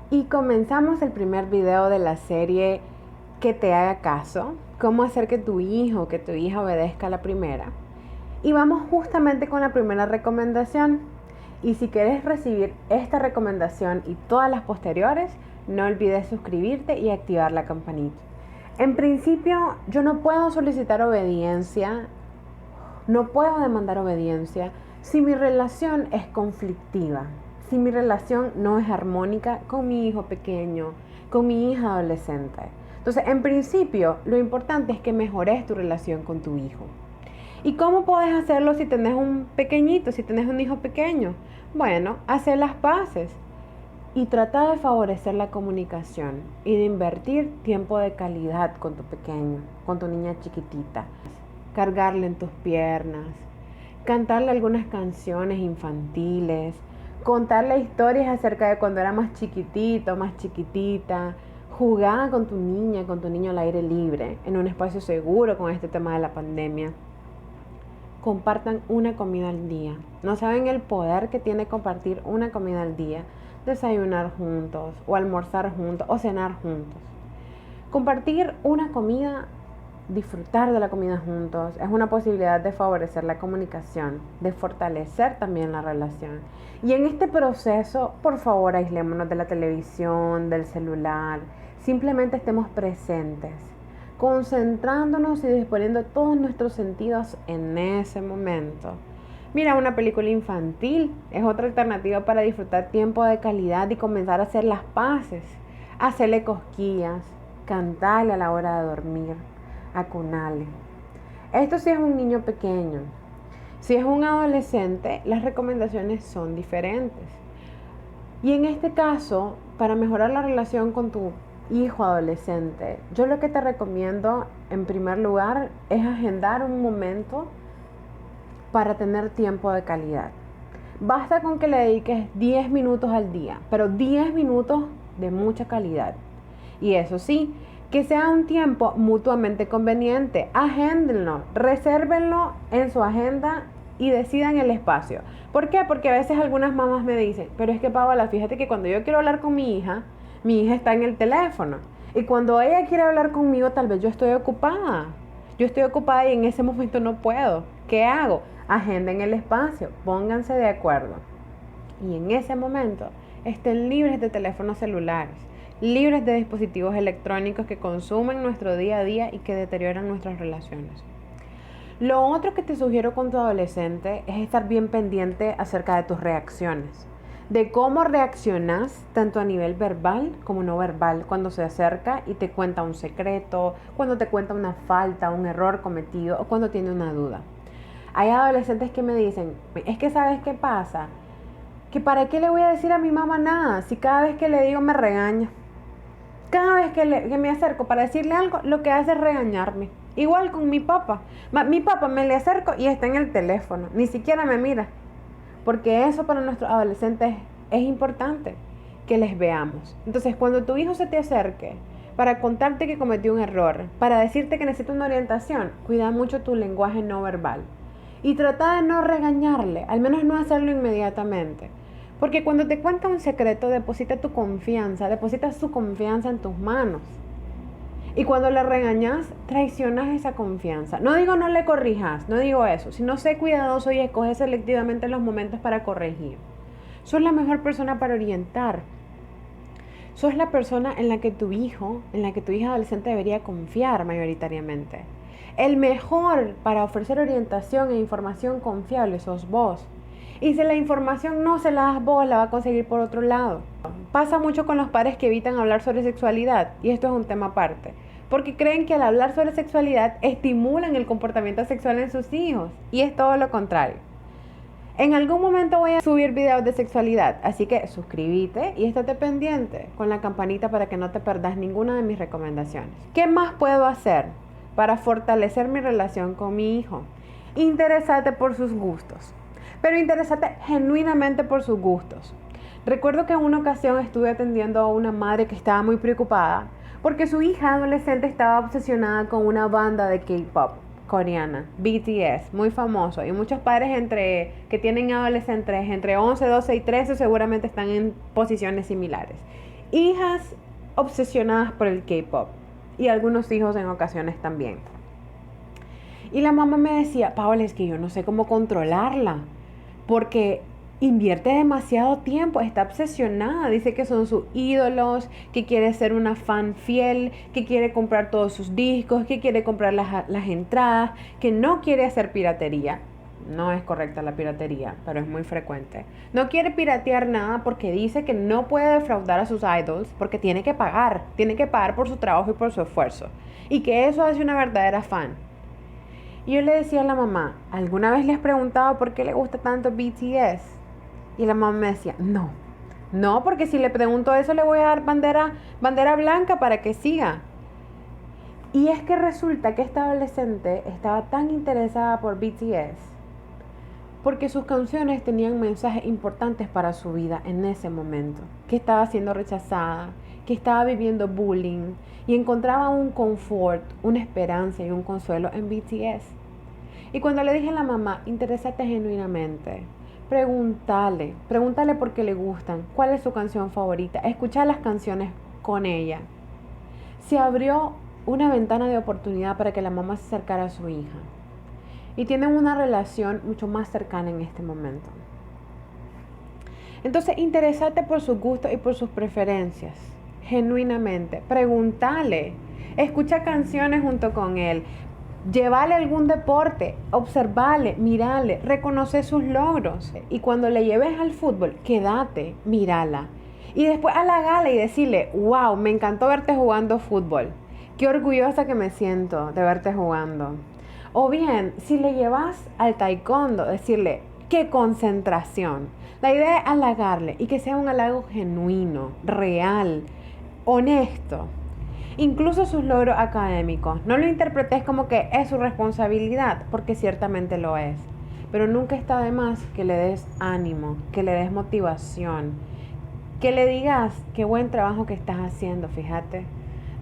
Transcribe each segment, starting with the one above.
Y comenzamos el primer video de la serie Que te haga caso, cómo hacer que tu hijo o que tu hija obedezca a la primera. Y vamos justamente con la primera recomendación. Y si quieres recibir esta recomendación y todas las posteriores, no olvides suscribirte y activar la campanita. En principio, yo no puedo solicitar obediencia, no puedo demandar obediencia si mi relación es conflictiva, si mi relación no es armónica con mi hijo pequeño, con mi hija adolescente. Entonces, en principio, lo importante es que mejores tu relación con tu hijo. ¿Y cómo puedes hacerlo si tenés un pequeñito, si tenés un hijo pequeño? Bueno, hacer las paces y trata de favorecer la comunicación y de invertir tiempo de calidad con tu pequeño, con tu niña chiquitita. Cargarle en tus piernas, cantarle algunas canciones infantiles, contarle historias acerca de cuando era más chiquitito, más chiquitita, jugar con tu niña, con tu niño al aire libre, en un espacio seguro con este tema de la pandemia. Compartan una comida al día. No saben el poder que tiene compartir una comida al día. Desayunar juntos, o almorzar juntos, o cenar juntos. Compartir una comida, disfrutar de la comida juntos, es una posibilidad de favorecer la comunicación, de fortalecer también la relación. Y en este proceso, por favor, aislémonos de la televisión, del celular. Simplemente estemos presentes, concentrándonos y disponiendo todos nuestros sentidos en ese momento. Mira, una película infantil es otra alternativa para disfrutar tiempo de calidad y comenzar a hacer las paces, hacerle cosquillas, cantarle a la hora de dormir, acunarle. Esto sí es un niño pequeño. Si es un adolescente, las recomendaciones son diferentes. Y en este caso, para mejorar la relación con tu hijo adolescente, yo lo que te recomiendo en primer lugar es agendar un momento para tener tiempo de calidad. Basta con que le dediques 10 minutos al día, pero 10 minutos de mucha calidad. Y eso sí, que sea un tiempo mutuamente conveniente. Agéndenlo, resérvenlo en su agenda y decidan el espacio. ¿Por qué? Porque a veces algunas mamás me dicen, pero es que Paola, fíjate que cuando yo quiero hablar con mi hija está en el teléfono. Y cuando ella quiere hablar conmigo, tal vez yo estoy ocupada. Yo estoy ocupada y en ese momento no puedo. ¿Qué hago? Agenden el espacio, pónganse de acuerdo. Y en ese momento estén libres de teléfonos celulares, libres de dispositivos electrónicos que consumen nuestro día a día y que deterioran nuestras relaciones. Lo otro que te sugiero con tu adolescente es estar bien pendiente acerca de tus reacciones, de cómo reaccionas tanto a nivel verbal como no verbal cuando se acerca y te cuenta un secreto, cuando te cuenta una falta, un error cometido o cuando tiene una duda. Hay adolescentes que me dicen, es que ¿sabes qué pasa? Que para qué le voy a decir a mi mamá nada si cada vez que le digo me regaña. Cada vez que me acerco para decirle algo, lo que hace es regañarme. Igual con mi papá. Mi papá me le acerco y está en el teléfono. Ni siquiera me mira. Porque eso para nuestros adolescentes es importante que les veamos. Entonces, cuando tu hijo se te acerque para contarte que cometió un error, para decirte que necesita una orientación, cuida mucho tu lenguaje no verbal. Y trata de no regañarle, al menos no hacerlo inmediatamente. Porque cuando te cuenta un secreto, deposita tu confianza, deposita su confianza en tus manos. Y cuando le regañas, traicionas esa confianza. No digo no le corrijas, no digo eso, sino sé cuidadoso y escoge selectivamente los momentos para corregir. Sos la mejor persona para orientar. Sos la persona en la que tu hijo, en la que tu hija adolescente debería confiar mayoritariamente. El mejor para ofrecer orientación e información confiable sos vos. Y si la información no se la das vos, la va a conseguir por otro lado. Pasa mucho con los padres que evitan hablar sobre sexualidad, y esto es un tema aparte, porque creen que al hablar sobre sexualidad estimulan el comportamiento sexual en sus hijos, y es todo lo contrario. En algún momento voy a subir videos de sexualidad, así que suscríbete y estate pendiente con la campanita para que no te perdas ninguna de mis recomendaciones. ¿Qué más puedo hacer para fortalecer mi relación con mi hijo? Interesate por sus gustos, pero interesate genuinamente por sus gustos. Recuerdo que en una ocasión estuve atendiendo a una madre que estaba muy preocupada porque su hija adolescente estaba obsesionada con una banda de K-pop coreana, BTS, muy famoso, y muchos padres que tienen adolescentes entre 11, 12 y 13 seguramente están en posiciones similares. hijas obsesionadas por el K-pop y algunos hijos en ocasiones también. Y la mamá me decía, Paola, es que yo no sé cómo controlarla, porque invierte demasiado tiempo, está obsesionada, dice que son sus ídolos, que quiere ser una fan fiel, que quiere comprar todos sus discos, que quiere comprar las entradas, que no quiere hacer piratería. No es correcta la piratería, pero es muy frecuente. No quiere piratear nada porque dice que no puede defraudar a sus idols porque tiene que pagar por su trabajo y por su esfuerzo. Y que eso hace una verdadera fan. Y yo le decía a la mamá, ¿alguna vez le has preguntado por qué le gusta tanto BTS? Y la mamá me decía, no, porque si le pregunto eso le voy a dar bandera blanca para que siga. Y es que resulta que esta adolescente estaba tan interesada por BTS porque sus canciones tenían mensajes importantes para su vida en ese momento, que estaba siendo rechazada, que estaba viviendo bullying y encontraba un confort, una esperanza y un consuelo en BTS. Y cuando le dije a la mamá, interésate genuinamente, pregúntale por qué le gustan, cuál es su canción favorita, escuchar las canciones con ella. Se abrió una ventana de oportunidad para que la mamá se acercara a su hija. Y tienen una relación mucho más cercana en este momento. Entonces, interésate por sus gustos y por sus preferencias, genuinamente. Pregúntale, escucha canciones junto con él, llévale algún deporte, observale, mírale, reconoce sus logros. Y cuando le lleves al fútbol, quédate, mírala. Y después halagala y decirle, wow, me encantó verte jugando fútbol. Qué orgullosa que me siento de verte jugando. O bien, si le llevas al taekwondo, decirle, qué concentración. La idea es halagarle y que sea un halago genuino, real, honesto. Incluso sus logros académicos. No lo interpretes como que es su responsabilidad, porque ciertamente lo es. Pero nunca está de más que le des ánimo, que le des motivación, que le digas qué buen trabajo que estás haciendo, fíjate.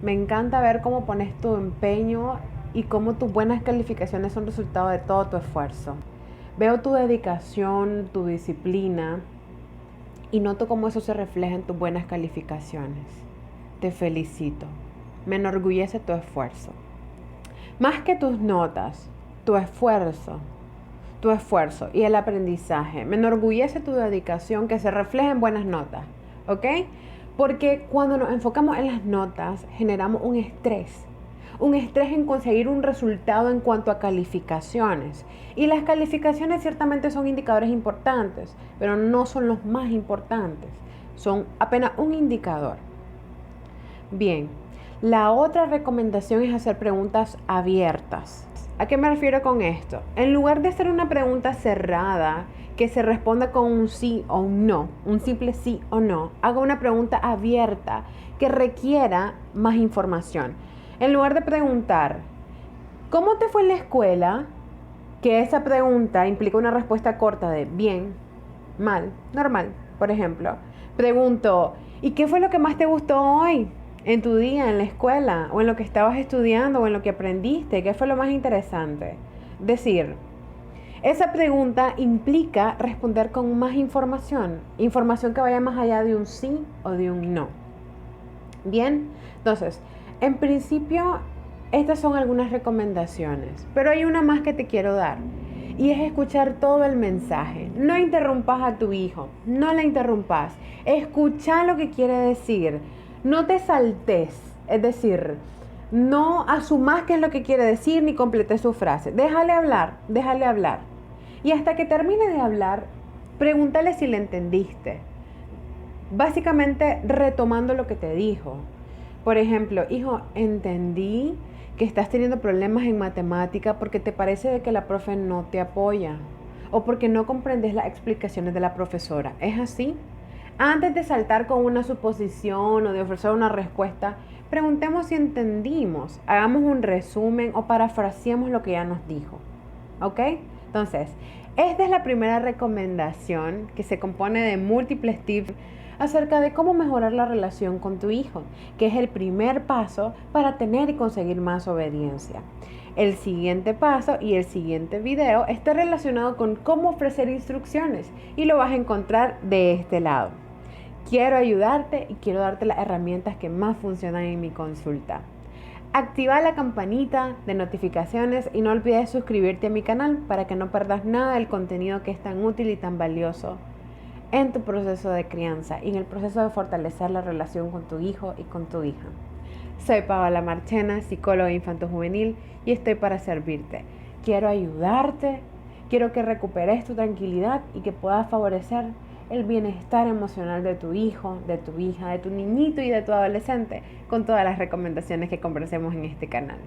Me encanta ver cómo pones tu empeño y cómo tus buenas calificaciones son resultado de todo tu esfuerzo. Veo tu dedicación, tu disciplina y noto cómo eso se refleja en tus buenas calificaciones. Te felicito. Me enorgullece tu esfuerzo. Más que tus notas, tu esfuerzo y el aprendizaje. Me enorgullece tu dedicación que se refleja en buenas notas, ¿ok? Porque cuando nos enfocamos en las notas, generamos un estrés en conseguir un resultado en cuanto a calificaciones. Y las calificaciones ciertamente son indicadores importantes, pero no son los más importantes. Son apenas un indicador. Bien, la otra recomendación es hacer preguntas abiertas. ¿A qué me refiero con esto? En lugar de hacer una pregunta cerrada que se responda con un sí o un no, un simple sí o no, haga una pregunta abierta que requiera más información. En lugar de preguntar, ¿cómo te fue en la escuela? Que esa pregunta implica una respuesta corta de bien, mal, normal, por ejemplo. Pregunto, ¿y qué fue lo que más te gustó hoy? En tu día, en la escuela, o en lo que estabas estudiando, o en lo que aprendiste, ¿qué fue lo más interesante? Decir, esa pregunta implica responder con más información que vaya más allá de un sí o de un no. Bien, entonces, en principio, estas son algunas recomendaciones, pero hay una más que te quiero dar. Y es escuchar todo el mensaje. No interrumpas a tu hijo, no la interrumpas. Escucha lo que quiere decir. No te saltes, es decir, no asumas qué es lo que quiere decir ni completes su frase. Déjale hablar. Y hasta que termine de hablar, pregúntale si le entendiste. Básicamente retomando lo que te dijo. Por ejemplo, hijo, entendí que estás teniendo problemas en matemática porque te parece de que la profe no te apoya o porque no comprendes las explicaciones de la profesora. ¿Es así? Antes de saltar con una suposición o de ofrecer una respuesta, preguntemos si entendimos, hagamos un resumen o parafraseemos lo que ya nos dijo. ¿Ok? Entonces, esta es la primera recomendación que se compone de múltiples tips acerca de cómo mejorar la relación con tu hijo, que es el primer paso para tener y conseguir más obediencia. El siguiente paso y el siguiente video está relacionado con cómo ofrecer instrucciones y lo vas a encontrar de este lado. Quiero ayudarte y quiero darte las herramientas que más funcionan en mi consulta. Activa la campanita de notificaciones y no olvides suscribirte a mi canal para que no perdas nada del contenido que es tan útil y tan valioso en tu proceso de crianza y en el proceso de fortalecer la relación con tu hijo y con tu hija. Soy Paola Marchena, psicóloga infanto-juvenil, y estoy para servirte. Quiero ayudarte, quiero que recuperes tu tranquilidad y que puedas favorecer el bienestar emocional de tu hijo, de tu hija, de tu niñito y de tu adolescente con todas las recomendaciones que conversemos en este canal.